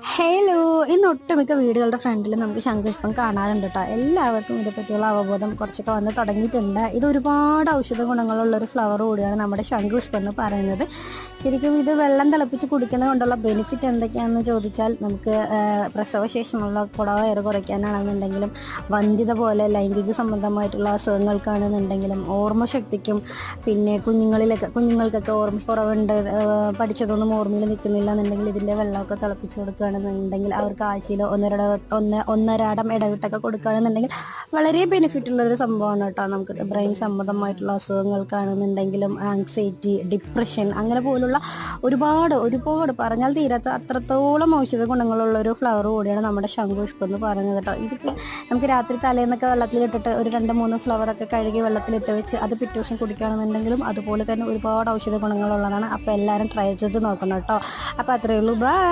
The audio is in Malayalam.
ഹലോ, ഇന്ന് ഒട്ടുമിക്ക വീടുകളുടെ ഫ്രണ്ടിൽ നമുക്ക് ശംഖുപുഷ്പം കാണാറുണ്ട് കേട്ടോ. എല്ലാവർക്കും ഇതിനെപ്പറ്റിയുള്ള അവബോധം കുറച്ചൊക്കെ വന്ന് തുടങ്ങിയിട്ടുണ്ട്. ഇത് ഒരുപാട് ഔഷധ ഗുണങ്ങളുള്ള ഒരു ഫ്ലവർ കൂടിയാണ് നമ്മുടെ ശംഖുപുഷ്പം എന്ന് പറയുന്നത്. ശരിക്കും ഇത് വെള്ളം തിളപ്പിച്ച് കുടിക്കുന്നത് കൊണ്ടുള്ള ബെനിഫിറ്റ് എന്തൊക്കെയാണെന്ന് ചോദിച്ചാൽ നമുക്ക് പ്രസവശേഷമുള്ള കുടവയറ് കുറയ്ക്കാനാണെന്നുണ്ടെങ്കിലും, വന്ധ്യത പോലെ ലൈംഗിക സംബന്ധമായിട്ടുള്ള അസുഖങ്ങൾക്കാണെന്നുണ്ടെങ്കിലും, ഓർമ്മശക്തിക്കും, പിന്നെ കുഞ്ഞുങ്ങൾക്കൊക്കെ ഓർമ്മ കുറവുണ്ട്, പഠിച്ചതൊന്നും ഓർമ്മയിൽ നിൽക്കുന്നില്ല എന്നുണ്ടെങ്കിൽ ഇതിൻ്റെ വെള്ളമൊക്കെ തിളപ്പിച്ച് കൊടുക്കുകയാണെന്നുണ്ടെങ്കിൽ, അവർക്ക് ആഴ്ചയിൽ ഒന്നരാടം ഇടവിട്ടൊക്കെ കൊടുക്കുകയാണെന്നുണ്ടെങ്കിൽ വളരെ ബെനിഫിറ്റ് ഉള്ളൊരു സംഭവമാണ് കേട്ടോ. നമുക്ക് ബ്രെയിൻ സംബന്ധമായിട്ടുള്ള അസുഖങ്ങൾക്കാണെന്നുണ്ടെങ്കിലും, ആങ്സൈറ്റി, ഡിപ്രഷൻ അങ്ങനെ പോലുള്ള ഒരുപാട് പറഞ്ഞാൽ തീരാത്ത അത്രത്തോളം ഔഷധ ഗുണങ്ങളുള്ള ഒരു ഫ്ലവർ കൂടിയാണ് നമ്മുടെ ശംഖുപുഷ്പം എന്ന് പറയുന്നത് കേട്ടോ. ഇതിപ്പോൾ നമുക്ക് രാത്രി തലേന്നൊക്കെ വെള്ളത്തിലിട്ടിട്ട് ഒരു 2-3 ഫ്ലവറൊക്കെ കഴുകി വെള്ളത്തിലിട്ട് വെച്ച് അത് പിറ്റേ ദിവസം കുടിക്കുകയാണെന്നുണ്ടെങ്കിലും അതുപോലെ തന്നെ ഒരുപാട് ഔഷധ ഗുണങ്ങളുള്ളതാണ്. അപ്പോൾ എല്ലാവരും ട്രൈ ചെയ്ത് നോക്കണം കേട്ടോ. അപ്പോൾ അത്രയേ ഉള്ളൂ. ബൈ.